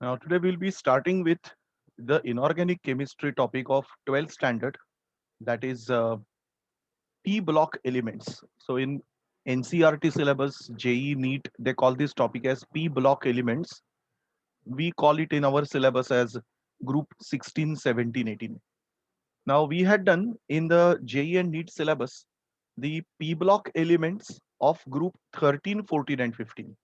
Now, today we'll be starting with the inorganic chemistry topic of 12th standard, that is P block elements. So, in NCRT syllabus, JE, NEET, they call this topic as P block elements. We call it in our syllabus as group 16, 17, 18. Now, we had done in the JE and NEET syllabus the P block elements of group 13, 14, and 15.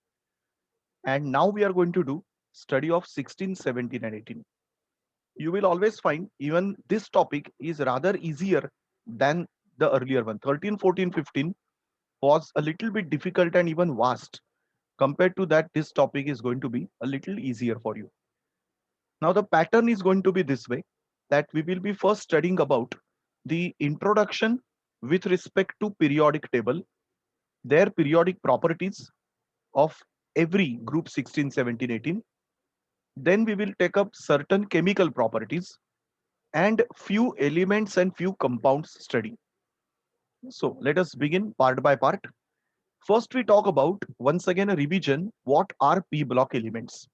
And now we are going to do study of 16, 17, and 18. You will always find even this topic is rather easier than the earlier one. 13, 14, 15 was a little bit difficult and even vast. Compared to that, this topic is going to be a little easier for you. Now, the pattern is going to be this way, that we will be first studying about the introduction with respect to periodic table, their periodic properties of every group 16, 17, 18. Then we will take up certain chemical properties and few elements and few compounds study. So let us begin part by part. First, we talk about once again a revision. What are p block elements?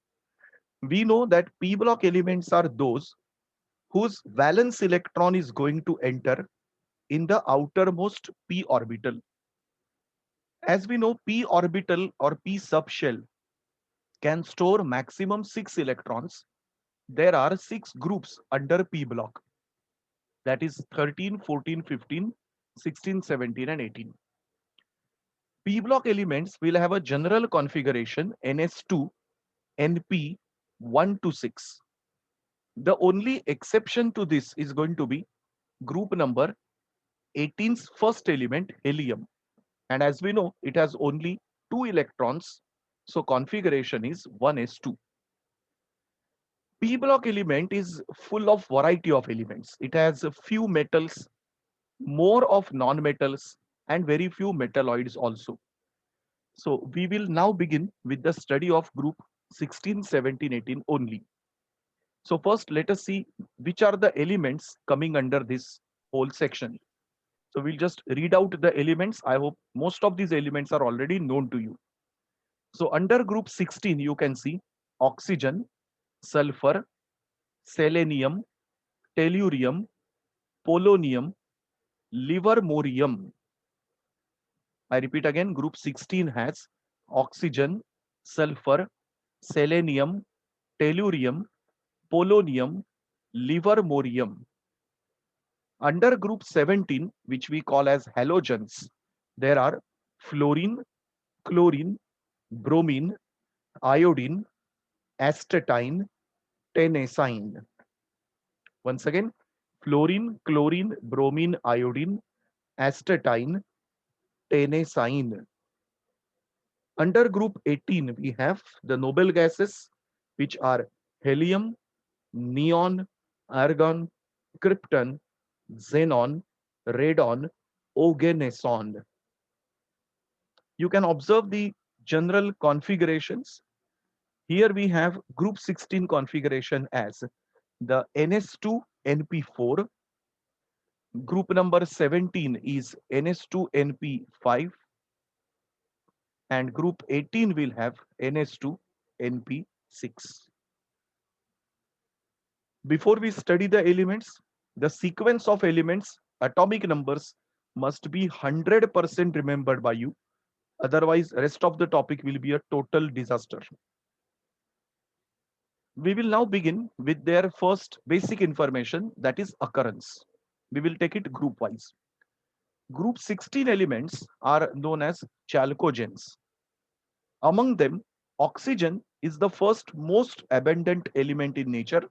We know that p block elements are those whose valence electron is going to enter in the outermost p orbital. As we know, p orbital or p subshell can store maximum 6 electrons. There are 6 groups under p block, that is 13, 14, 15, 16, 17, and 18. P block elements will have a general configuration NS2 NP 1 to 6. The only exception to this is going to be group number 18's first element, helium. And as we know, it has only 2 electrons. So configuration is 1s2. P block element is full of variety of elements. It has a few metals, more of non-metals, and very few metalloids also. So we will now begin with the study of group 16, 17, 18 only. So first, let us see which are the elements coming under this whole section. So we'll just read out the elements. I hope most of these elements are already known to you. So under group 16, you can see oxygen, sulfur, selenium, tellurium, polonium, livermorium. I repeat again, group 16 has oxygen, sulfur, selenium, tellurium, polonium, livermorium. Under group 17, which we call as halogens, there are fluorine, chlorine, bromine, iodine, astatine, tennessine. Once again, fluorine, chlorine, bromine, iodine, astatine, tennessine. Under group 18, we have the noble gases, which are helium, neon, argon, krypton, xenon, radon, oganesson. You can observe the general configurations. Here we have group 16 configuration as the NS2NP4. Group number 17 is NS2NP5, and group 18 will have NS2NP6. Before we study the elements, the sequence of elements, atomic numbers must be 100% remembered by you. Otherwise, rest of the topic will be a total disaster. We will now begin with their first basic information, that is occurrence. We will take it group wise. Group 16 elements are known as chalcogens. Among them, oxygen is the first most abundant element in nature,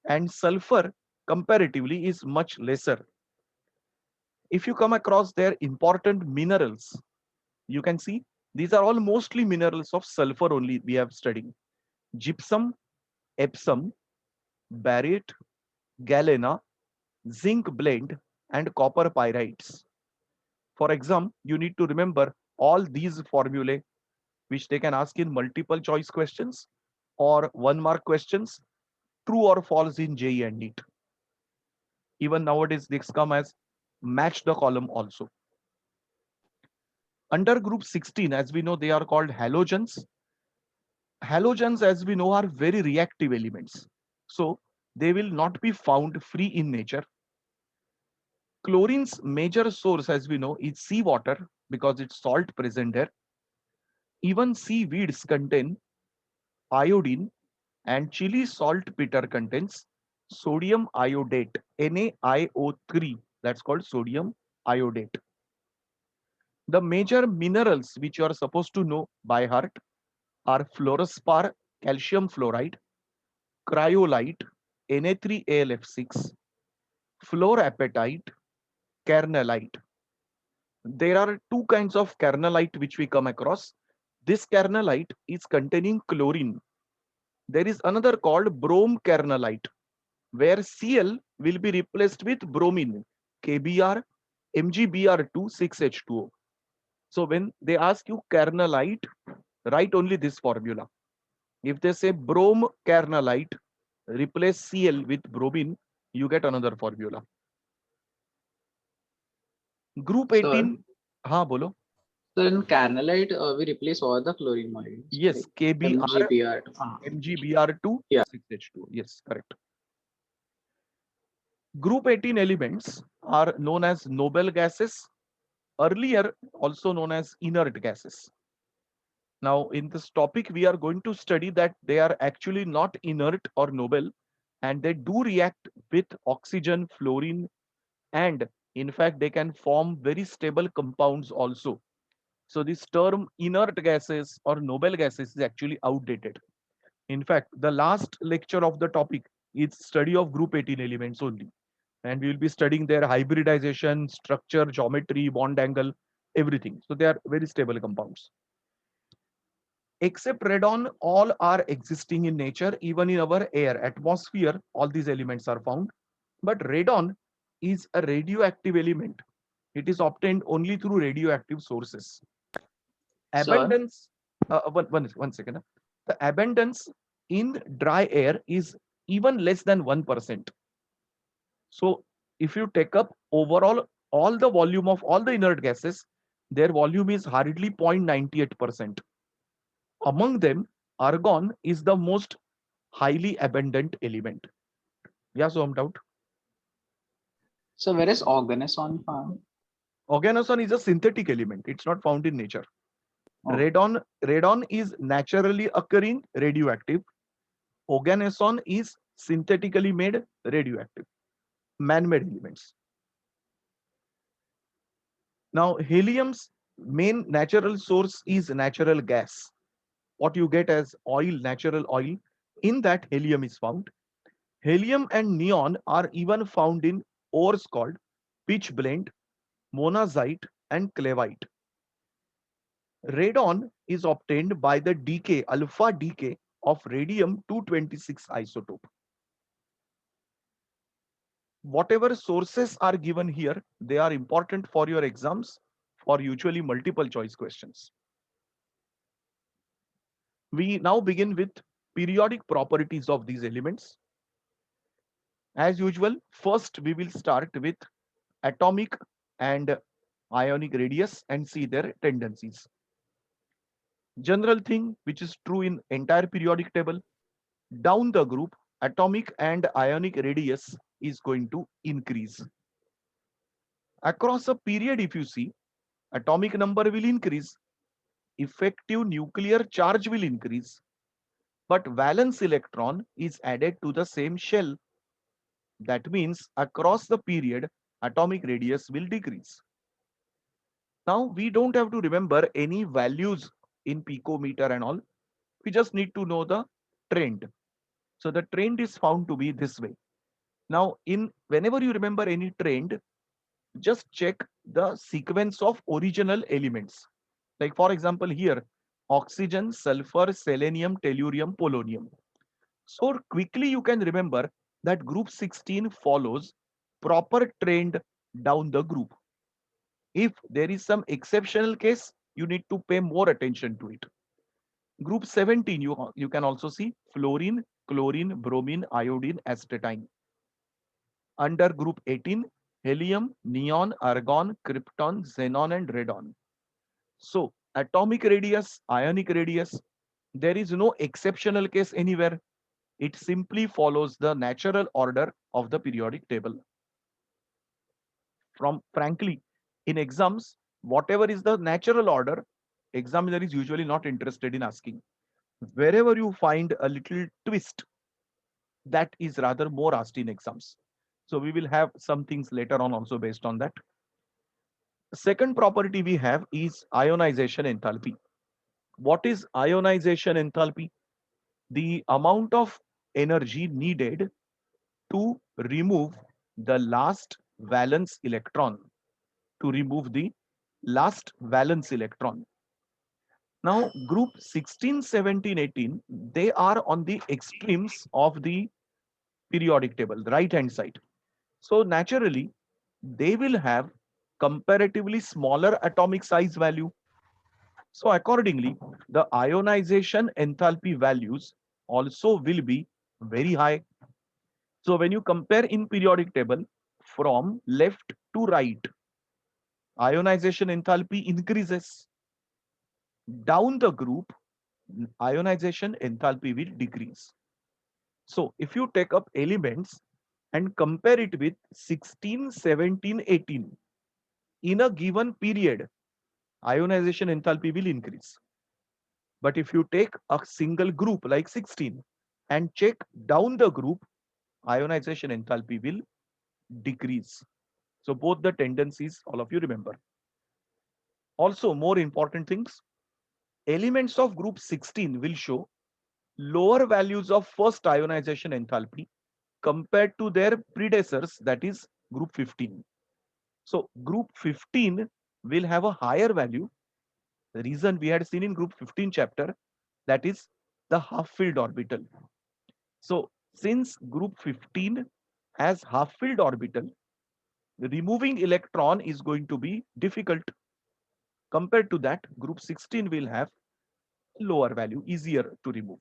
and sulfur comparatively is much lesser. If you come across their important minerals, you can see these are all mostly minerals of sulfur only we have studied. Gypsum, Epsom, barite, galena, zinc blende, and copper pyrites. For exam, you need to remember all these formulae, which they can ask in multiple choice questions or 1 mark questions, true or false in JEE and NEET. Even nowadays, this come as match the column also. Under group 16, as we know, they are called halogens. Halogens, as we know, are very reactive elements. So they will not be found free in nature. Chlorine's major source, as we know, is seawater because it's salt present there. Even seaweeds contain iodine, and chili saltpeter contains sodium iodate, NaIO3. That's called sodium iodate. The major minerals which you are supposed to know by heart are fluorspar, calcium fluoride, cryolite, Na3AlF6, fluorapatite, kernelite. There are two kinds of kernelite which we come across. This kernelite is containing chlorine. There is another called brom kernelite, where Cl will be replaced with bromine, KBr, MgBr2, 6H2O. So when they ask you kernelite, write only this formula. If they say brom kernelite, replace Cl with bromine, you get another formula. Group Sir, 18, हाँ बोलो. so in carnallite, we replace all the chlorine molecules, Yes, like KBr, MgBr. MgBr2, Yeah. 6H2O. Yes, correct. Group 18 elements are known as noble gases, earlier also known as inert gases. Now, in this topic, we are going to study that they are actually not inert or noble, and they do react with oxygen, fluorine, and in fact, they can form very stable compounds also. So, this term inert gases or noble gases is actually outdated. In fact, the last lecture of the topic is study of group 18 elements only. And we will be studying their hybridization, structure, geometry, bond angle, everything. So they are very stable compounds. Except radon, all are existing in nature, even in our air, atmosphere, all these elements are found. But radon is a radioactive element. It is obtained only through radioactive sources. Sir, Abundance, one second. The abundance in dry air is even less than 1%. So if you take up overall all the volume of all the inert gases, their volume is hardly 0.98%. Among them, argon is the most highly abundant element. Yeah, so I'm out. so where is organoson found? Organoson is a synthetic element. It's not found in nature. Okay. Radon is naturally occurring radioactive. Organoson is synthetically made radioactive, man-made elements. Now, helium's main natural source is natural gas. What you get as oil, natural oil, in that helium is found. Helium and neon are even found in ores called pitch blende, monazite, and clevite. Radon is obtained by the decay, alpha decay of radium 226 isotope. Whatever sources are given here, they are important for your exams for usually multiple choice questions. We now begin with periodic properties of these elements. As usual, first we will start with atomic and ionic radius and see their tendencies. General thing which is true in entire periodic table, down the group, atomic and ionic radius is going to increase. Across a period, if you see, atomic number will increase, effective nuclear charge will increase, but valence electron is added to the same shell. That means across the period, atomic radius will decrease. Now we don't have to remember any values in picometer and all. We just need to know the trend. So the trend is found to be this way. Now, in whenever you remember any trend, just check the sequence of original elements. Like for example, here, oxygen, sulfur, selenium, tellurium, polonium. So quickly you can remember that group 16 follows proper trend down the group. If there is some exceptional case, you need to pay more attention to it. Group 17, you can also see fluorine, chlorine, bromine, iodine, astatine. Under group 18, helium, neon, argon, krypton, xenon, and radon. So atomic radius, ionic radius, There is no exceptional case anywhere. It simply follows the natural order of the periodic table. From frankly, in exams, whatever is the natural order, examiner is usually not interested in asking. Wherever you find a little twist, that is rather more asked in exams. So we will have some things later on also based on that. Second property we have is ionization enthalpy. What is ionization enthalpy? The amount of energy needed to remove the last valence electron, to remove the last valence electron. Now, group 16, 17, 18, they are on the extremes of the periodic table, the right hand side. So naturally, they will have comparatively smaller atomic size value. So accordingly, the ionization enthalpy values also will be very high. So when you compare in periodic table from left to right, ionization enthalpy increases. Down the group, ionization enthalpy will decrease. So if you take up elements and compare it with 16, 17, 18, in a given period, ionization enthalpy will increase. But if you take a single group like 16 and check down the group, ionization enthalpy will decrease. So both the tendencies, all of you remember. Also, more important things, elements of group 16 will show lower values of first ionization enthalpy compared to their predecessors, that is group 15. So group 15 will have a higher value. The reason we had seen in group 15 chapter, that is the half-filled orbital. So since group 15 has half-filled orbital, removing electron is going to be difficult. Compared to that, group 16 will have lower value, easier to remove.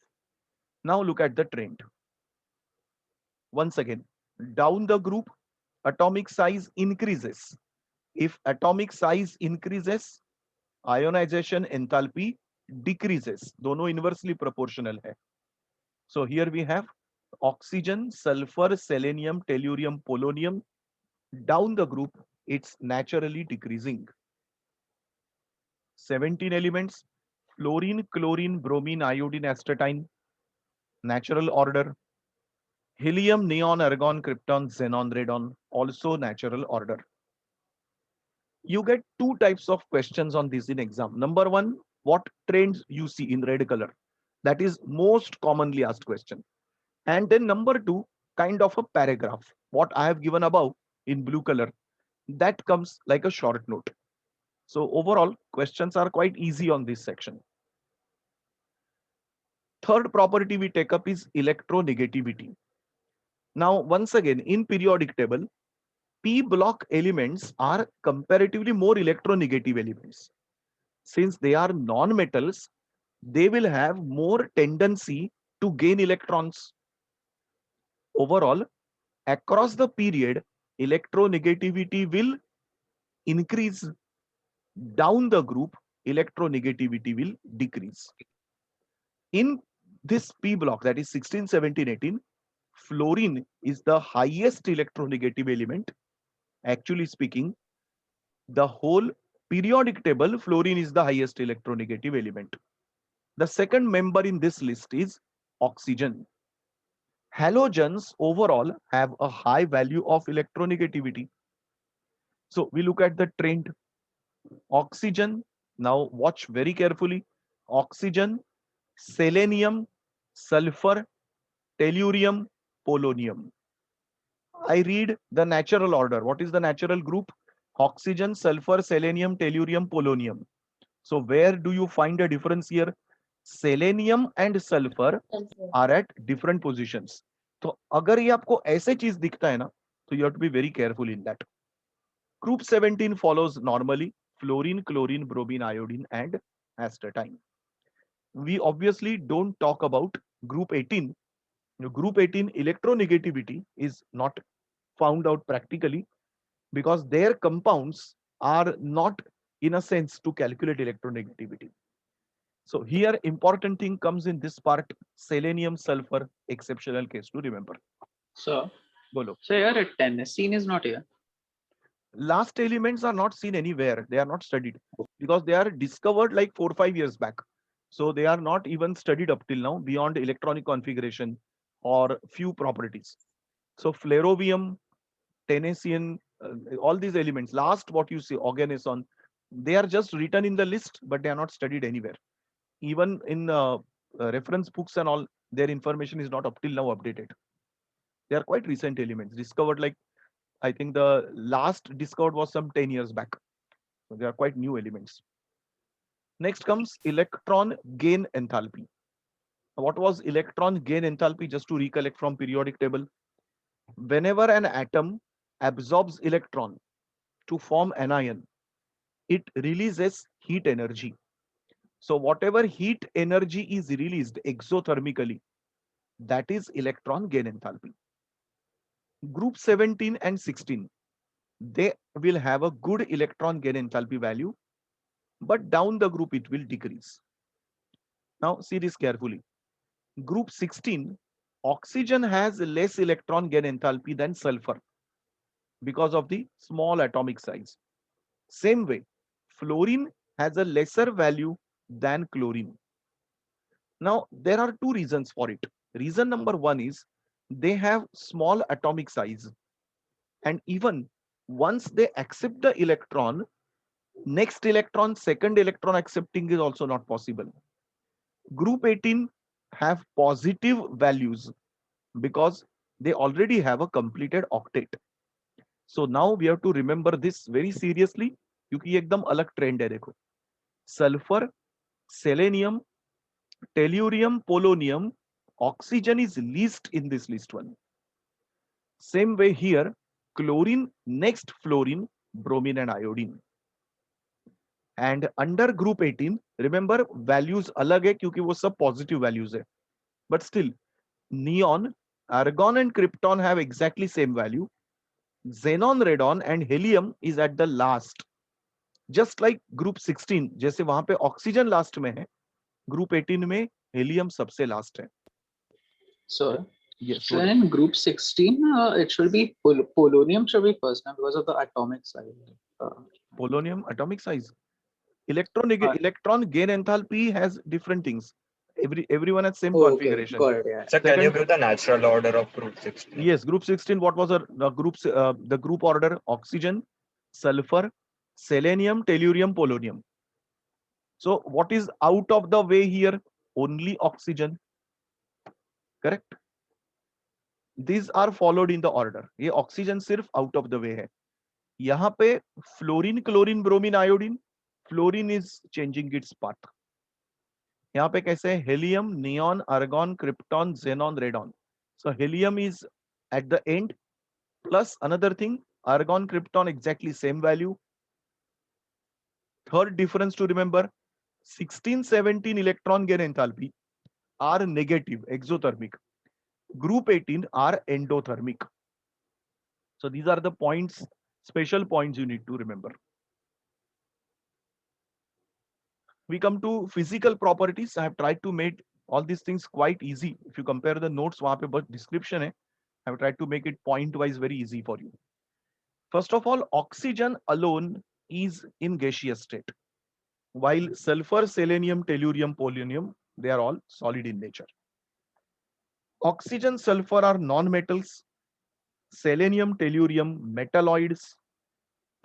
Now look at the trend. Once again, down the group, atomic size increases. If atomic size increases, ionization enthalpy decreases. दोनों inversely proportional है. So here we have oxygen, sulfur, selenium, tellurium, polonium. Down the group, it's naturally decreasing. 17 elements: fluorine, chlorine, bromine, iodine, astatine, natural order. Helium, neon, argon, krypton, xenon, radon, also natural order. You get two types of questions on this in exam. Number one, what trends you see in red color? That is most commonly asked question. And then number two, kind of a paragraph. What I have given above in blue color, that comes like a short note. So overall, questions are quite easy on this section. Third property we take up is electronegativity. Now, once again, in periodic table, p block elements are comparatively more electronegative elements. Since they are non-metals, they will have more tendency to gain electrons. Overall, across the period, electronegativity will increase. Down the group, electronegativity will decrease. In this p block, that is 16, 17, 18, fluorine is the highest electronegative element. Actually speaking, the whole periodic table, fluorine is the highest electronegative element. The second member in this list is oxygen. Halogens overall have a high value of electronegativity. So we look at the trend. Oxygen, now watch very carefully. Oxygen, selenium, sulfur, tellurium, polonium. I read the natural order. What is the natural group? Oxygen, sulfur, selenium, tellurium, polonium. So where do you find a difference here? Selenium and sulfur are at different positions. तो अगर ये आपको ऐसे चीज दिखता है ना, तो you have to be very careful in that. Group 17 follows normally fluorine, chlorine, bromine, iodine, and astatine. We obviously don't talk about group 18. Group 18 electronegativity is not found out practically because their compounds are not in a sense to calculate electronegativity. So here important thing comes in this part, selenium sulfur exceptional case to remember. So Bolo. so here tennessine is not here. Last elements are not seen anywhere, they are not studied because they are discovered like 4 or 5 years back, so they are not even studied up till now beyond electronic configuration or few properties. So flerovium, tennessine, all these elements, last what you see organeson, they are just written in the list but they are not studied anywhere. Even in reference books and all, their information is not up till now updated. They are quite recent elements discovered, like I think the last discovered was some 10 years back. So they are quite new elements. Next comes electron gain enthalpy. What was electron gain enthalpy? Just to recollect from periodic table. Whenever an atom absorbs electron to form anion, it releases heat energy. So whatever heat energy is released exothermically, that is electron gain enthalpy. Group 17 and 16, they will have a good electron gain enthalpy value, but down the group it will decrease. Now see this carefully. Group 16, oxygen has less electron gain enthalpy than sulfur because of the small atomic size. Same way, fluorine has a lesser value than chlorine. Now, there are two reasons for it. Reason number one is they have small atomic size, and even once they accept the electron, next electron, second electron accepting is also not possible. Group 18 have positive values because they already have a completed octet. So now we have to remember this very seriously क्योंकि ये एकदम अलग trend है देखो. Sulfur, selenium, tellurium, polonium, oxygen is least in this list one. Same way here, chlorine, next fluorine, bromine and iodine. And under group 18, remember values अलग है क्योंकि वो सब positive values है. But still, neon, argon and krypton have exactly same value. Xenon, radon and helium is at the last. Just like group 16, जैसे वहां पे oxygen last में है, ग्रुप 18 में हेलियम सबसे लास्ट है. So Yes. so in group 16 it should be polonium should be first now because of the atomic size. Polonium atomic size. Uh, Electron gain enthalpy has different things. Everyone has same okay, configuration. got it, yeah. Sir, can you give the natural order of group 16? Yes, group 16. What was the group order? Oxygen, sulfur, selenium, tellurium, polonium. So what is out of the way here? Only oxygen. Correct. These are followed in the order. ये oxygen सिर्फ out of the way है. यहाँ पे fluorine, chlorine, bromine, iodine, fluorine is changing its path. यहाँ पे कैसे है? Helium, neon, argon, krypton, xenon, radon. So helium is at the end, plus another thing, argon, krypton exactly same value. Third difference to remember, 16, 17 electron gain enthalpy are negative, exothermic. Group 18 are endothermic. So these are the points, special points you need to remember. We come to physical properties. I have tried to make all these things quite easy. If you compare the notes, वहाँ पे बस description है. I have tried to make it point wise very easy for you. First of all, oxygen alone is in gaseous state, while sulfur, selenium, tellurium, polonium, they are all solid in nature. Oxygen, sulfur are non-metals. Selenium, tellurium, metalloids.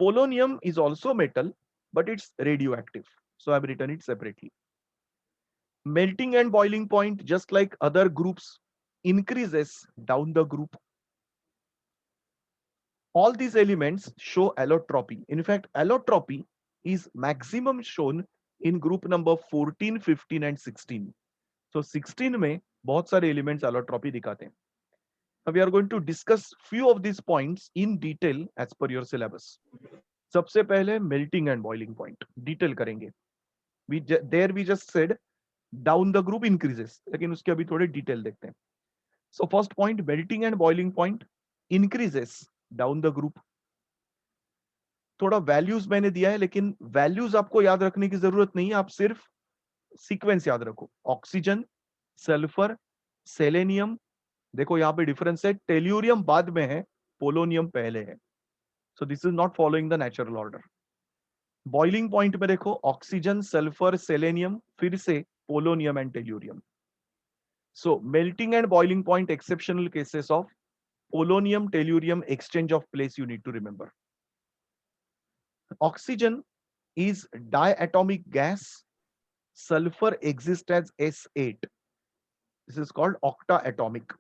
Polonium is also metal, but it's radioactive. So I've written it separately. Melting and boiling point, just like other groups, increases down the group. All these elements show allotropy. In fact, allotropy is maximum shown in group number 14, 15 and 16. So 16 में बहुत सारे elements allotropy दिखाते हैं. Now we are going to discuss few of these points in detail as per your syllabus. सबसे पहले melting and boiling point detail करेंगे. There we just said down the group increases, लेकिन उसके अभी थोड़े detail देखते हैं. So first point, melting and boiling point increases down the group. थोड़ा values मैंने दिया है, लेकिन values आपको याद रखने की जरूरत नहीं है. आप सिर्फ सीक्वेंस याद रखो, ऑक्सीजन, सल्फर, सेलेनियम, देखो यहाँ पे डिफरेंस है, टेल्यूरियम बाद में है, पोलोनियम पहले है, so this is not following the natural order. Boiling point में देखो ऑक्सीजन, सल्फर, सेलेनियम, फिर से polonium and tellurium. So melting and boiling point exceptional cases of polonium tellurium exchange of place you need to remember. Oxygen is diatomic gas, sulfur exists as S8, this is called octaatomic.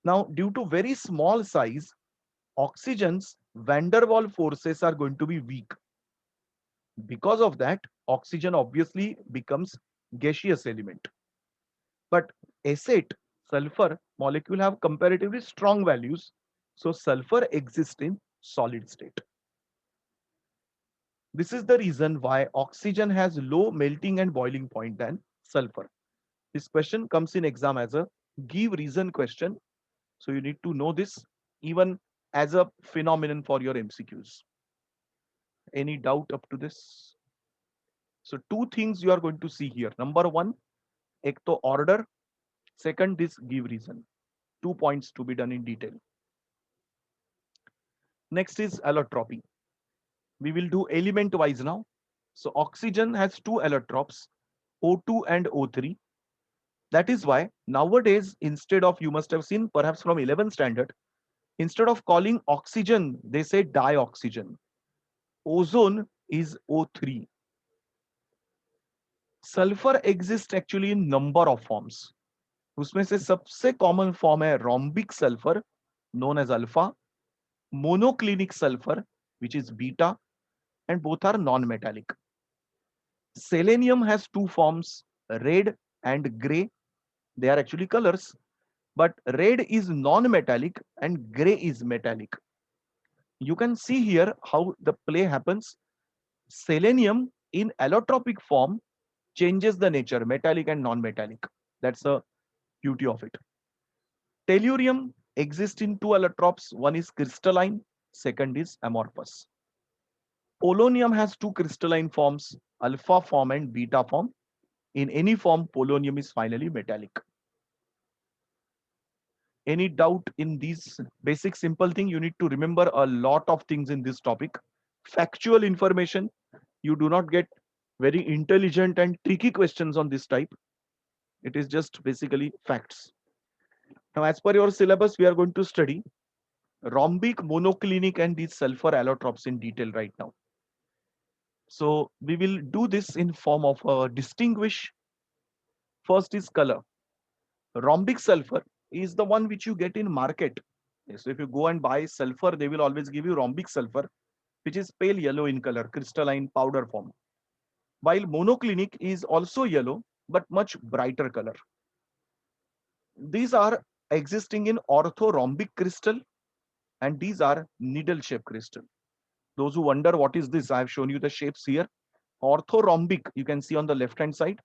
Now due to very small size, oxygen's van der Waals forces are going to be weak. Because of that, oxygen obviously becomes gaseous element, but S8 sulfur molecule have comparatively strong values, so sulfur exists in solid state. This is the reason why oxygen has low melting and boiling point than sulfur. This question comes in exam as a give reason question, so you need to know this even as a phenomenon for your MCQs. Any doubt up to this? So two things you are going to see here. Number one, ek to order, second this give reason. 2 points to be done in detail. Next is allotropy. We will do element wise now. So oxygen has two allotropes, O2 and O3. That is why nowadays, instead of, you must have seen perhaps from 11th standard, instead of calling oxygen, they say dioxygen. Ozone is O3. Sulfur exists actually in number of forms. उसमें से सबसे common form है rhombic sulfur known as alpha, monoclinic sulfur which is beta, and both are non-metallic. Selenium has two forms, red and gray. They are actually colors, but red is non-metallic and gray is metallic. You can see here how the play happens. Selenium in allotropic form changes the nature, metallic and non-metallic. That's the beauty of it. Tellurium exists in two allotropes. One is crystalline, second is amorphous. Polonium has two crystalline forms, alpha form and beta form. In any form, polonium is finally metallic. Any doubt in these basic simple thing? You need to remember a lot of things in this topic. Factual information. You do not get very intelligent and tricky questions on this type. It is just basically facts. Now, as per your syllabus, we are going to study rhombic, monoclinic, and these sulfur allotropes in detail right now. So we will do this in form of a distinguish. First is color. Rhombic sulfur is the one which you get in market. So if you go and buy sulfur, they will always give you rhombic sulfur, which is pale yellow in color, crystalline powder form. While monoclinic is also yellow, but much brighter color. These are existing in orthorhombic crystal, and these are needle shaped crystal. Those who wonder what is this, I have shown you the shapes here. Orthorhombic, you can see on the left hand side.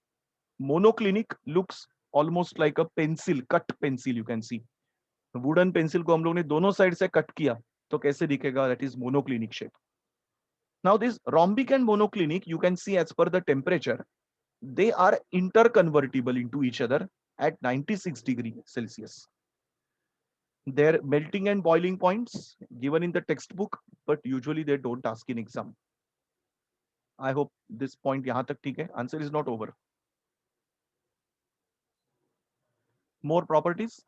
Monoclinic looks almost like a pencil, cut pencil, you can see. Wooden pencil को हम लोग ने दोनों side से cut किया तो कैसे दिखेगा, that is monoclinic shape. Now this rhombic and monoclinic, you can see as per the temperature, they are interconvertible into each other at 96 degrees Celsius. Their melting and boiling points given in the textbook, but usually they don't ask in exam. I hope this point yahan tak theek hai. Answer is not over. More properties.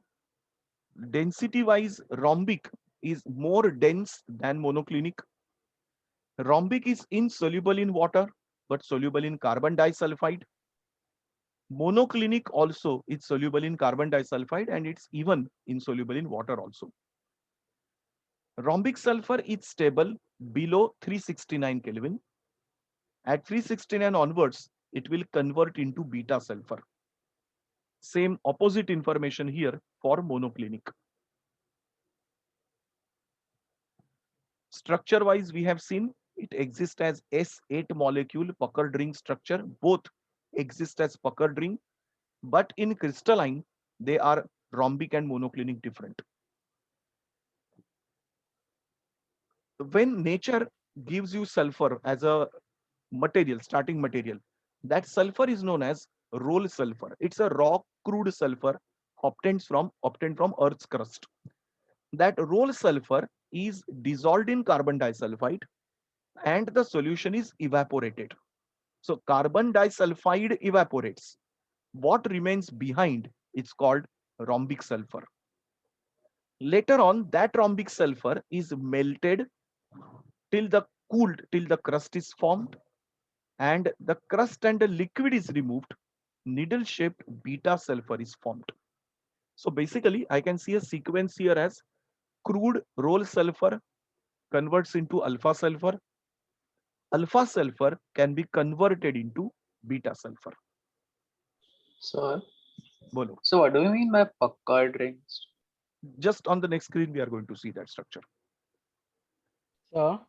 Density wise, rhombic is more dense than monoclinic. Rhombic is insoluble in water, but soluble in carbon disulfide. Monoclinic also is soluble in carbon disulfide, and it's even insoluble in water also. Rhombic sulfur is stable below 369 Kelvin. At 369 onwards, it will convert into beta sulfur. Same opposite information here for monoclinic. Structure wise, we have seen it exists as S8 molecule puckered ring structure. Both exist as puckered ring, but in crystalline, they are rhombic and monoclinic different. When nature gives you sulfur as a material, starting material, That sulfur is known as roll sulfur. It's a raw crude sulfur obtained from Earth's crust. That roll sulfur is dissolved in carbon disulfide and the solution is evaporated. So carbon disulfide evaporates. What remains behind is called rhombic sulfur. Later on, that rhombic sulfur is melted till the crust is formed and the crust and the liquid is removed. Needle shaped beta sulfur is formed. So basically, I can see a sequence here as crude roll sulfur converts into alpha sulfur. Alpha sulfur can be converted into beta sulfur. So, Bolo. so what do you mean by puckered rings? Just on the next screen, we are going to see that structure. So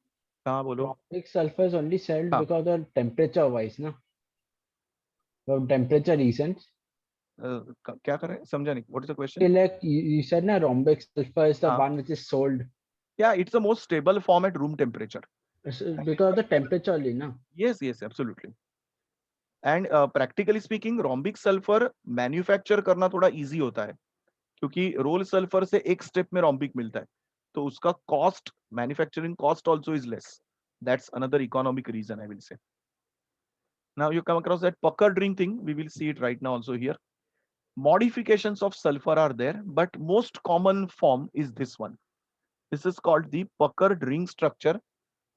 हाँ बोलो. rhombic sulfur is only celled हाँ. because of temperature wise, no? From temperature reasons. क्या कर रहे हैं? समझा नहीं. What is the question? Like you said, na, rhombic sulfur is the हाँ. one which is sold Yeah, it's the most stable form at room temperature. because of the temperature only, no? Yes, yes, absolutely. And practically speaking, rhombic sulfur manufacture करना थोड़ा easy होता है क्योंकि role sulphur से एक step में rhombic मिलता है तो उसका cost, manufacturing cost also is less. That's another economic reason, I will say. Now you come across that puckered ring thing. We will see it right now also here. Modifications of sulfur are there, but most common form is this one. This is called the puckered ring structure,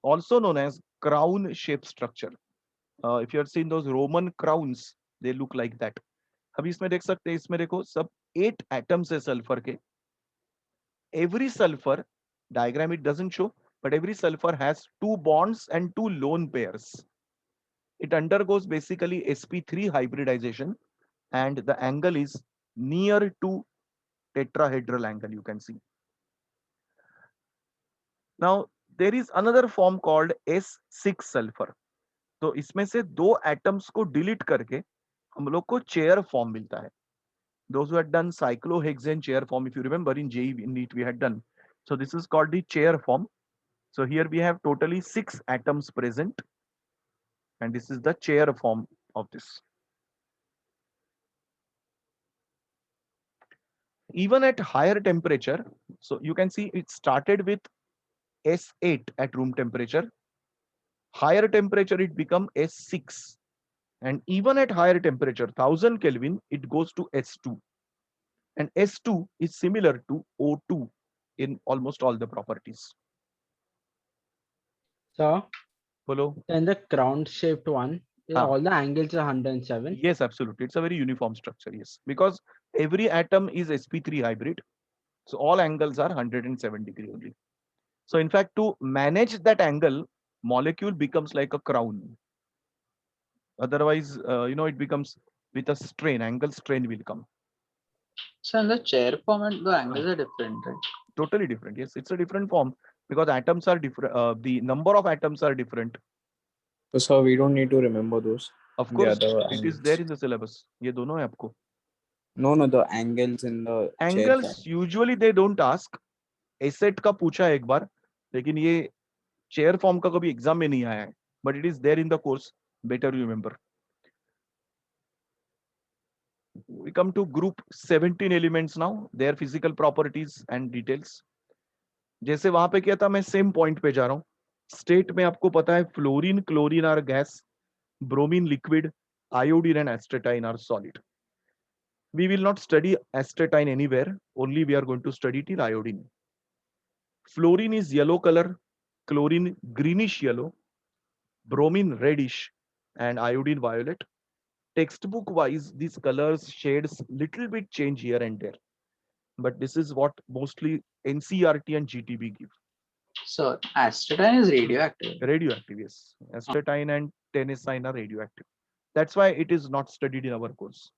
also known as crown shape structure. If you have seen those Roman crowns, they look like that. अभी इसमें देख सकते हैं, इसमें देखो सब 8 atoms है sulfur के. Every sulfur, diagram it doesn't show, but every sulfur has 2 bonds and 2 lone pairs. It undergoes basically sp3 hybridization and the angle is near to tetrahedral angle, you can see. Now there is another form called S6 sulfur. तो इसमें से 2 atoms को delete करके हम लोग को chair form मिलता है. Those who had done cyclohexane chair form, if you remember in JEE NEET we had done. So this is called the chair form. So here we have totally 6 atoms present and this is the chair form of this. Even at higher temperature, so you can see it started with S8 at room temperature. Higher temperature it become S6 and even at higher temperature 1000 Kelvin it goes to S2 and S2 is similar to O2 in almost all the properties. So Follow? then the crown shaped one, all the angles are 107. Yes, absolutely. It's a very uniform structure. Yes, because every atom is sp3 hybrid, so all angles are 107 degree only. So in fact, to manage that angle, molecule becomes like a crown. Otherwise, it becomes with a strain, angle strain will come. So in the chair format, the angles are different, right? Totally different. Yes, it's a different form because atoms are different. The number of atoms are different. So we don't need to remember those. Of course, other it is there in the syllabus. ये दोनों है आपको. No, the angles in the chair Angles form. usually they don't ask. Asset का पूछा है एक बार लेकिन ये चेयर फॉर्म का कभी एग्जाम में नहीं आया है but it is there in the course better you remember. We come to group 17 elements now, their physical properties and details. जैसे वहां पे क्या था मैं सेम पॉइंट पे जा रहा हूँ. स्टेट में आपको पता है fluorine chlorine are gas, bromine liquid, iodine and astatine are solid. We will not study astatine anywhere, only we are going to study till iodine. Fluorine is yellow color, chlorine greenish yellow, bromine reddish, and iodine violet. Textbook wise, these colors shades little bit change here and there, but this is what mostly NCERT and GTB give. So astatine is radioactive. Radioactive, yes. Astatine and tennessine are radioactive. That's why it is not studied in our course.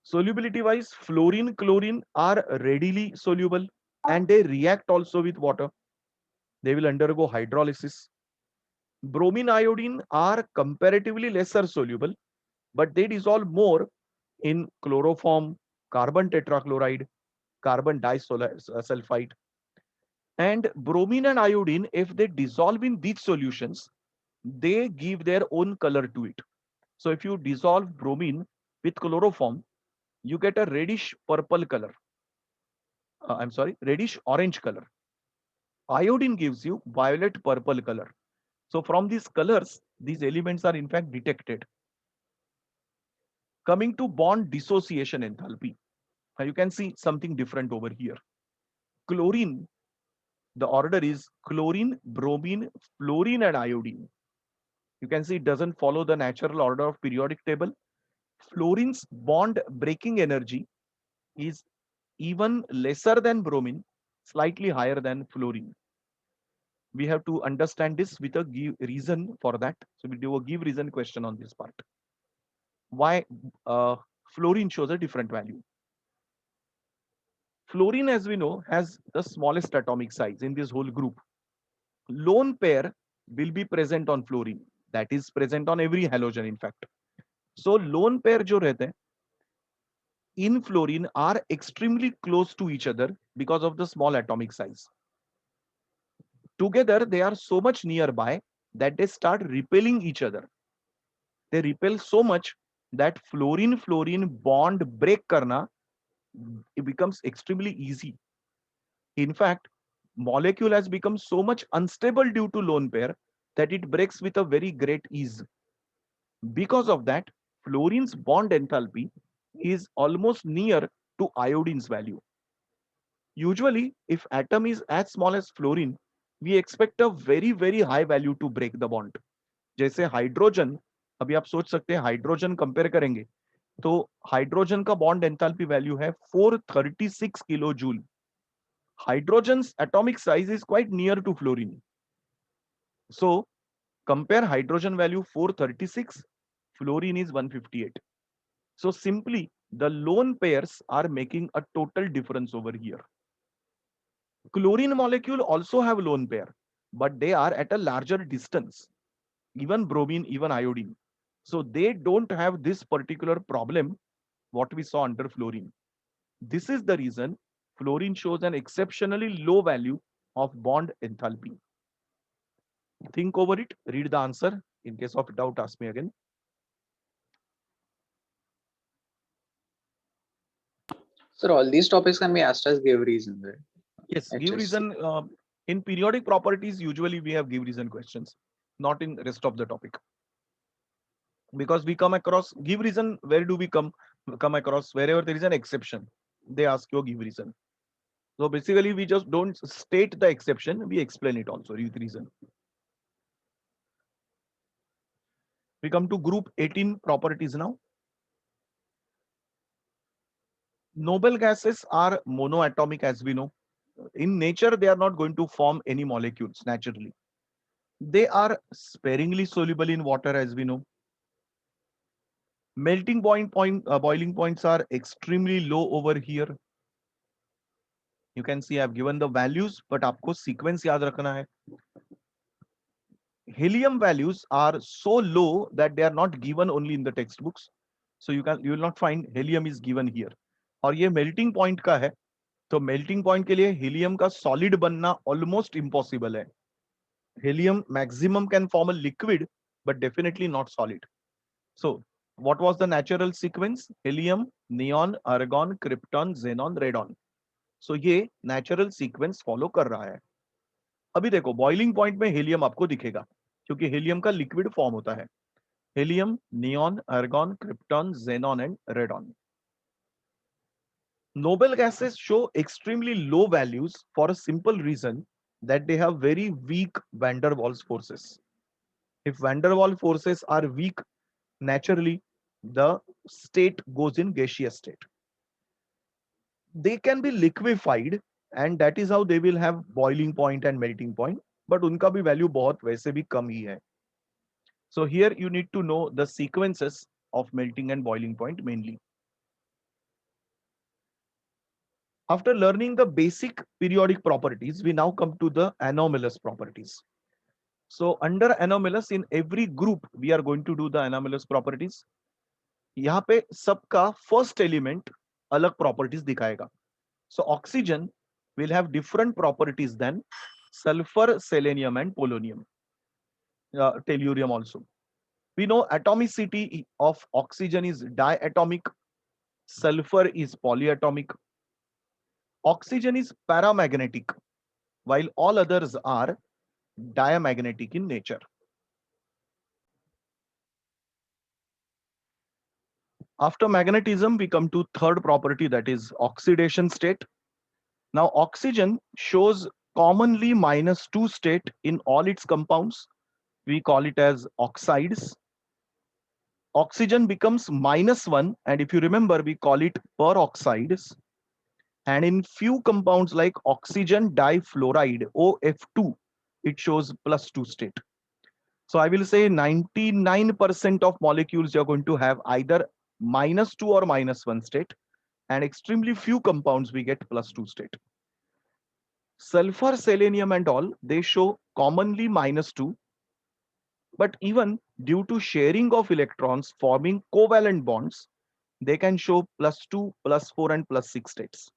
Solubility wise, fluorine, chlorine are readily soluble and they react also with water. They will undergo hydrolysis. Bromine, iodine are comparatively lesser soluble, but they dissolve more in chloroform, carbon tetrachloride, carbon disulfide. And bromine and iodine, if they dissolve in these solutions, they give their own color to it. So if you dissolve bromine with chloroform, you get a reddish purple color. I'm sorry, reddish orange color. Iodine gives you violet purple color. So from these colors, these elements are in fact detected. Coming to bond dissociation enthalpy, you can see something different over here. Chlorine, the order is chlorine, bromine, fluorine, and iodine. You can see it doesn't follow the natural order of periodic table. Fluorine's bond breaking energy is even lesser than bromine, slightly higher than fluorine. We have to understand this with a give reason for that. So we do a give reason question on this part. Why fluorine shows a different value? Fluorine, as we know, has the smallest atomic size in this whole group. Lone pair will be present on fluorine. That is present on every halogen, in fact. So lone pair जो रहते हैं in fluorine are extremely close to each other because of the small atomic size. Together, they are so much nearby that they start repelling each other. They repel so much that fluorine-fluorine bond break karna, it becomes extremely easy. In fact, molecule has become so much unstable due to lone pair that it breaks with a very great ease. Because of that, fluorine's bond enthalpy is almost near to iodine's value. Usually, if atom is as small as fluorine, we expect a very, very high value to break the bond. जैसे hydrogen, अभी आप सोच सकते हैं hydrogen compare करेंगे तो hydrogen का bond enthalpy value है 436 kilo joule. Hydrogen's atomic size is quite near to fluorine. So compare hydrogen value 436, fluorine is 158. So simply the lone pairs are making a total difference over here. Chlorine molecule also have lone pair, but they are at a larger distance. Even bromine, even iodine. So they don't have this particular problem what we saw under fluorine. This is the reason fluorine shows an exceptionally low value of bond enthalpy. Think over it, read the answer. In case of doubt, ask me again. Sir, all these topics can be asked as give reasons, right? Yes, give HSC. reason. In periodic properties, usually we have give reason questions, not in rest of the topic. Because we come across give reason, where do we come across? Wherever there is an exception, they ask you a give reason. So basically, we just don't state the exception, we explain it also with reason. We come to group 18 properties now. Noble gases are monoatomic, as we know. In nature, they are not going to form any molecules naturally. They are sparingly soluble in water, as we know. Melting boiling points are extremely low over here. You can see I've given the values, but आपको sequence याद रखना है. Helium values are so low that they are not given only in the textbooks. So you will not find helium is given here. और ये melting point का है. तो melting point के लिए helium का solid बनना almost impossible है. Helium maximum can form a liquid, but definitely not solid. So what was the natural sequence? Helium, neon, argon, krypton, xenon, radon. So ये natural sequence follow कर रहा है. अभी देखो boiling point में helium आपको दिखेगा क्योंकि helium का liquid form होता है. Helium, neon, argon, krypton, xenon and radon. Noble gases show extremely low values for a simple reason that they have very weak van der Waals forces. If van der Waals forces are weak, naturally the state goes in gaseous state. They can be liquefied and that is how they will have boiling point and melting point, but उनका भी value बहुत वैसे भी कम ही है. So here you need to know the sequences of melting and boiling point mainly. After learning the basic periodic properties, we now come to the anomalous properties. So under anomalous, in every group, we are going to do the anomalous properties. यहाँ पे सबका first element अलग properties दिखाएगा. So oxygen will have different properties than sulfur, selenium and polonium. tellurium also. We know atomicity of oxygen is diatomic, sulfur is polyatomic, oxygen is paramagnetic, while all others are diamagnetic in nature. After magnetism, we come to third property, that is oxidation state. Now, oxygen shows commonly -2 state in all its compounds. We call it as oxides. Oxygen becomes -1, and if you remember, we call it peroxides. And in few compounds like oxygen difluoride, OF2, it shows +2 state. So I will say 99% of molecules you're going to have either -2 or -1 state, and extremely few compounds we get +2 state. Sulfur, selenium, and all, they show commonly -2, but even due to sharing of electrons forming covalent bonds, they can show +2, +4, and +6 states.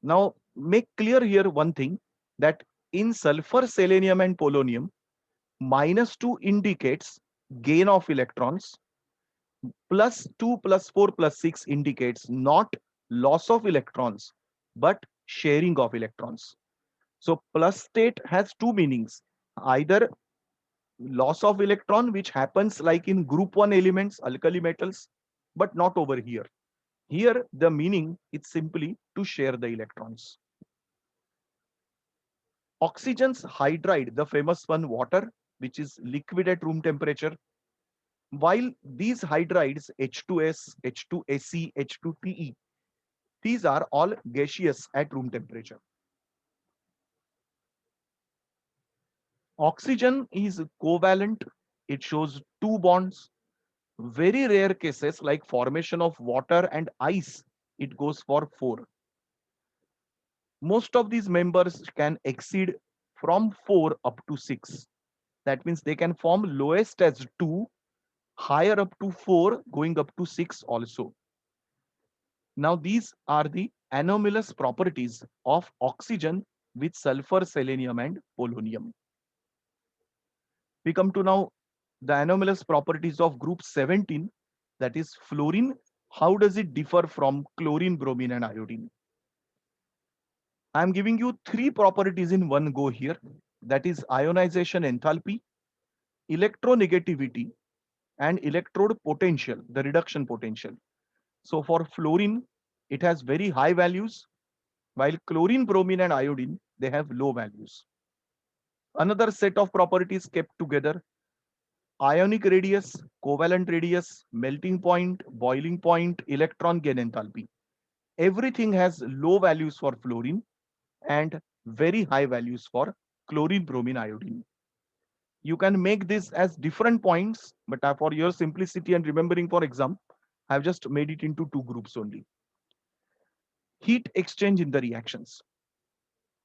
Now, make clear here one thing, that in sulfur, selenium, and polonium, -2 indicates gain of electrons, +2, +4, +6 indicates not loss of electrons, but sharing of electrons. So plus state has two meanings, either loss of electron, which happens like in group 1 elements, alkali metals, but not over here. Here, the meaning is simply to share the electrons. Oxygen's hydride, the famous one, water, which is liquid at room temperature. While these hydrides, H2S, H2AC, H2TE, these are all gaseous at room temperature. Oxygen is covalent. It shows 2 bonds. Very rare cases like formation of water and ice, it goes for 4. Most of these members can exceed from 4 up to 6. That means they can form lowest as 2, higher up to 4, going up to 6 also. Now these are the anomalous properties of oxygen with sulfur, selenium, and polonium. We come to now the anomalous properties of group 17, that is fluorine. How does it differ from chlorine, bromine, and iodine? I am giving you 3 properties in one go here. That is ionization enthalpy, electronegativity, and electrode potential, the reduction potential. So for fluorine, it has very high values, while chlorine, bromine, and iodine, they have low values. Another set of properties kept together: ionic radius, covalent radius, melting point, boiling point, electron gain enthalpy. Everything has low values for fluorine and very high values for chlorine, bromine, iodine. You can make this as different points, but for your simplicity and remembering for exam, I've just made it into 2 groups only. Heat exchange in the reactions.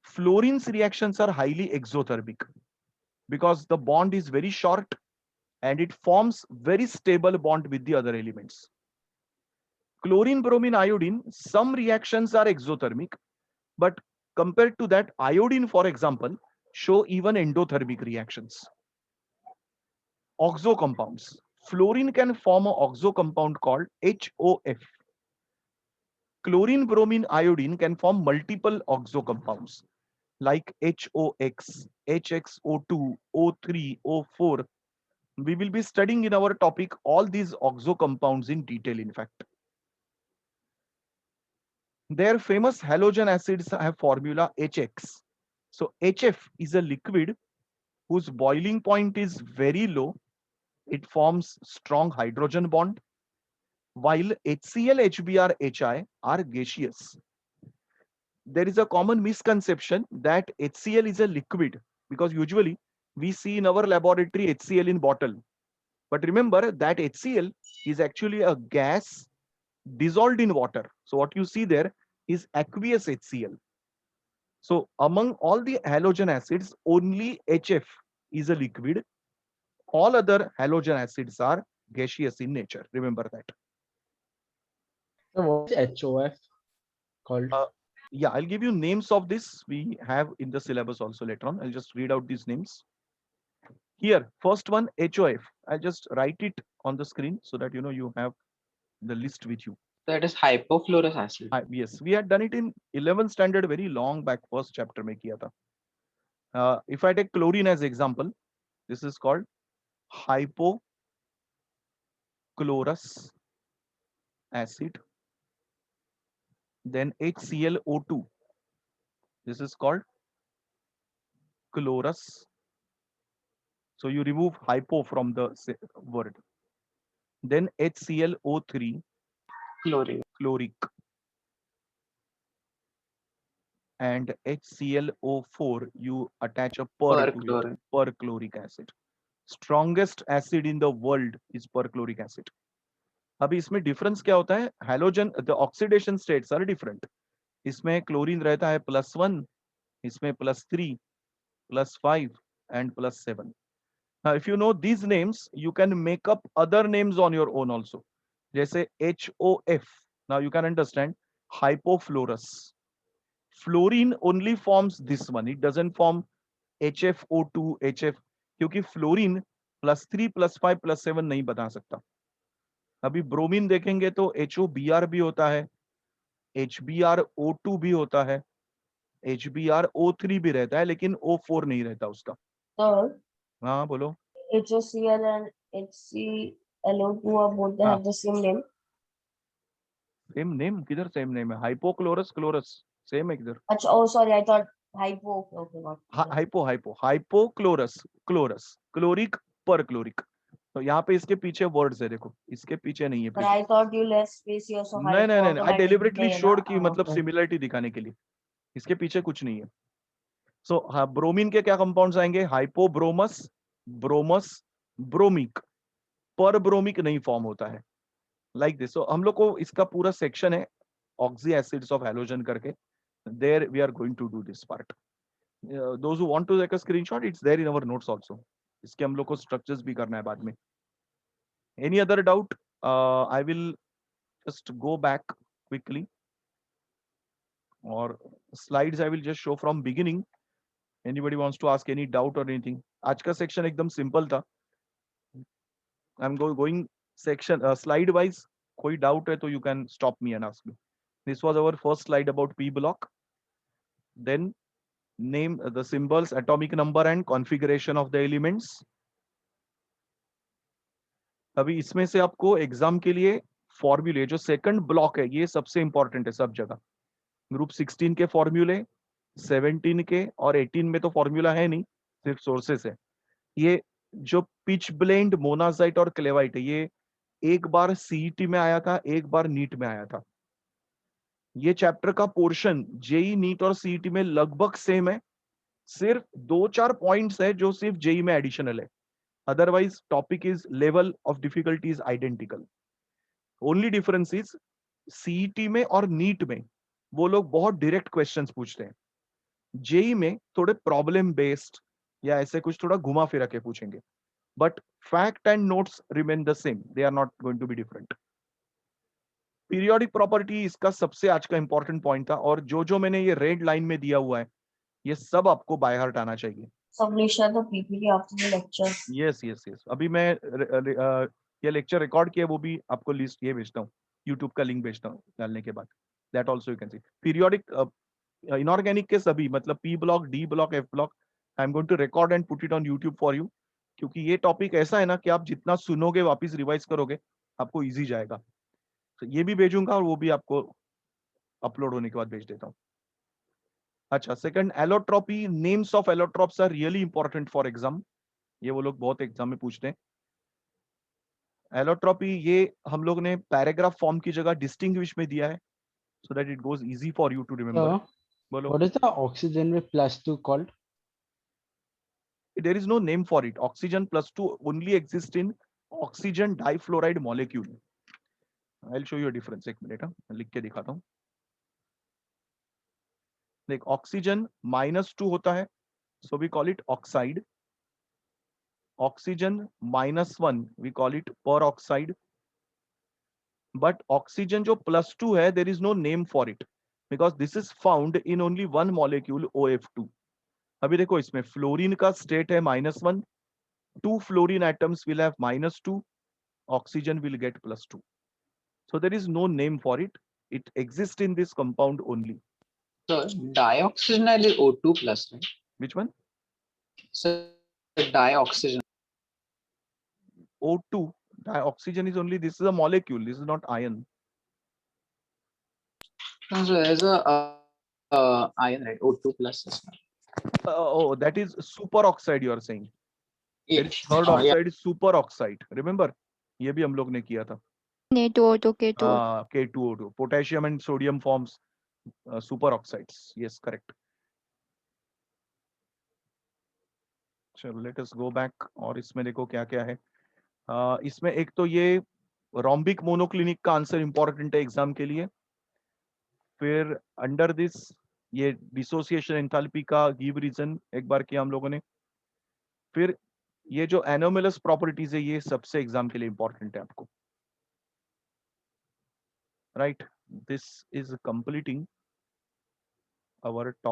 Fluorine's reactions are highly exothermic because the bond is very short and it forms very stable bond with the other elements. Chlorine, bromine, iodine, some reactions are exothermic, but compared to that, iodine, for example, show even endothermic reactions. Oxo compounds. Fluorine can form an oxo compound called HOF. Chlorine, bromine, iodine can form multiple oxo compounds like HOX, HXO2, O3, O4. We will be studying in our topic all these oxo compounds in detail, in fact. Their famous halogen acids have formula HX. So HF is a liquid whose boiling point is very low. It forms strong hydrogen bond, while HCl, HBr, HI are gaseous. There is a common misconception that HCl is a liquid, because usually we see in our laboratory HCl in bottle. But remember that HCl is actually a gas dissolved in water. So what you see there is aqueous HCl. So among all the halogen acids, only HF is a liquid. All other halogen acids are gaseous in nature. Remember that. So what is HOF called? Yeah, I'll give you names of this. We have in the syllabus also later on. I'll just read out these names. Here, first one, HOF. I'll just write it on the screen so that you have the list with you. That is hypofluorous acid. Yes, we had done it in 11th standard very long back, first chapter में किया था. If I take chlorine as example, this is called hypochlorous acid. Then HClO2. This is called chlorus. So you remove hypo from the word. Then HClO3, Chlorine. chloric. And HClO4, you attach a per to it, Perchlorine. perchloric acid. Strongest acid in the world is perchloric acid. अभी इसमें difference क्या होता है? Halogen, the oxidation states are different. इसमें chlorine रहता है +1, इसमें +3, +5 and +7. Now, if you know these names, you can make up other names on your own also. जैसे HOF. Now you can understand hypofluorous. Fluorine only forms this one. It doesn't form HFO2, HF, क्योंकि fluorine +3, +5, +7 नहीं बता सकता. अभी bromine देखेंगे तो HOBr भी होता है, HBrO2 भी होता है, HBrO3 भी रहता है, लेकिन O4 नहीं रहता उसका. Sir, हाँ बोलो. HOCl and HClO2 are both they हाँ. have the same name. Same name? किधर सेम नेम है? हाइपोक्लोरस, क्लोरस सेम है किधर? Achha, oh sorry, I thought hypo. Okay, got it. Hypochlorous, chlorous, chloric, perchloric. तो यहाँ पे इसके पीछे वर्ड्स है, देखो इसके पीछे नहीं है. But I thought you left space here, so नहीं नहीं नहीं, आई डेलिबरेटली automatically शोड ना, की मतलब okay. सिमिलरिटी दिखाने के लिए. इसके पीछे कुछ नहीं है. सो हाँ, ब्रोमीन के क्या कंपाउंड्स आएंगे? हाइपोब्रोमस, ब्रोमस, ब्रोमिक. पर ब्रोमिक नहीं फॉर्म होता है. Like this. सो हम लोग को इसका पूरा सेक्शन है ऑक्सी एसिड्स ऑफ हैलोजन करके. There we are going to do this part. Those who want to take a screenshot, it's there in our notes also. इसके हम लोग को स्ट्रक्चर्स भी करना है बाद में. Any other doubt? I will just go back quickly, और slides I will just show from beginning. Anybody wants to ask any doubt or anything? आज का सेक्शन एकदम सिंपल था. I'm going section slide wise. कोई doubt है तो you can stop me and ask me. This was our first slide about P block. Then name the symbols, atomic number and configuration of the elements. अभी इसमें से आपको exam के लिए फॉर्मूले, जो सेकंड ब्लॉक है, ये सबसे इंपॉर्टेंट है सब जगह. ग्रुप 16 के फॉर्मूले, 17 के और 18 में तो फॉर्मूला है नहीं, सिर्फ सोर्सेस है. ये जो पिच ब्लेंड, मोनाजाइट और क्लेवाइट है, ये एक बार सीईटी में आया था, एक बार नीट में आया था. ये चैप्टर का पोर्शन जेई, नीट और सीईटी में लगभग सेम है. सिर्फ 2-4 पॉइंट्स है जो सिर्फ जेई में एडिशनल है. Otherwise topic is, level of difficulty is identical. Only difference is CET में और नीट में वो लोग बहुत डायरेक्ट क्वेश्चंस पूछते हैं. जेई में थोड़े प्रॉब्लम बेस्ड या ऐसे कुछ थोड़ा घुमा फिरा के पूछेंगे. But fact and notes remain the same, they are not going to be different. Periodic property इसका सबसे आज का इंपॉर्टेंट पॉइंट था, और जो मैंने ये रेड लाइन में दिया हुआ है, ये सब आपको बाय हार्ट आना चाहिए. So please share the PPT after the lecture. Yes. अभी मैं ये लेक्चर रिकॉर्ड किया, वो भी आपको लिस्ट ये भेजता हूँ, यूट्यूब का लिंक भेजता हूँ डालने के बाद. That also you can see. Periodic inorganic के सभी, मतलब P block, D block, F block, I am going to record and put it on YouTube for you. क्योंकि ये टॉपिक ऐसा है ना कि आप जितना सुनोगे, वापस रिवाइज करोगे, आपको इजी जाएगा. तो ये भी भेजूंगा, और वो भी आपको अपलोड होने के बाद भेज देता हूँ. अच्छा, second, allotropy. Names of allotropes are really important for exam. ये वो लोग बहुत एग्जाम में पूछते हैं. एलोट्रॉपी ये हम लोग ने पैराग्राफ फॉर्म की जगह डिस्टिंग्विश में दिया है, so that it goes easy for you to remember. So, what is the oxygen with +2 called? There is no name for it. Oxygen +2 only exists in oxygen difluoride molecule. I'll show you a difference. एक minute, लिख के दिखाता हूँ. देख, oxygen -2 होता है, so we call it oxide. Oxygen -1 we call it peroxide. But oxygen जो +2 है, there is no name for it because this is found in only one molecule, OF2. अभी देखो, इसमें फ्लोरीन का स्टेट है -1, 2 fluorine atoms will have -2, oxygen will get +2. So there is no name for it. It exists in this compound only. So dioxygenal is O2 plus, right? Which one? So dioxygen. O2. Oxygen is only, this is a molecule, this is not ion. No, so there's a ion, right? O2 plus. Oh, that is superoxide you are saying. There is third Yeah. oxide is superoxide. Remember? ये भी हम लोग ने किया था. Na2O2, K2O2. K2O2. Potassium and sodium forms superoxides. Yes, correct. चलो let us go back. और इसमें देखो क्या क्या है. इसमें एक तो ये रोम्बिक मोनोक्लिनिक का आंसर इंपॉर्टेंट है एग्जाम के लिए. फिर अंडर दिस ये डिसोसिएशन एंथैल्पी का गिव रीजन एक बार किया हम लोगों ने. फिर ये जो एनोमलस प्रॉपर्टीज है ये सबसे एग्जाम के लिए इंपॉर्टेंट है आपको. Right, this is completing our topic.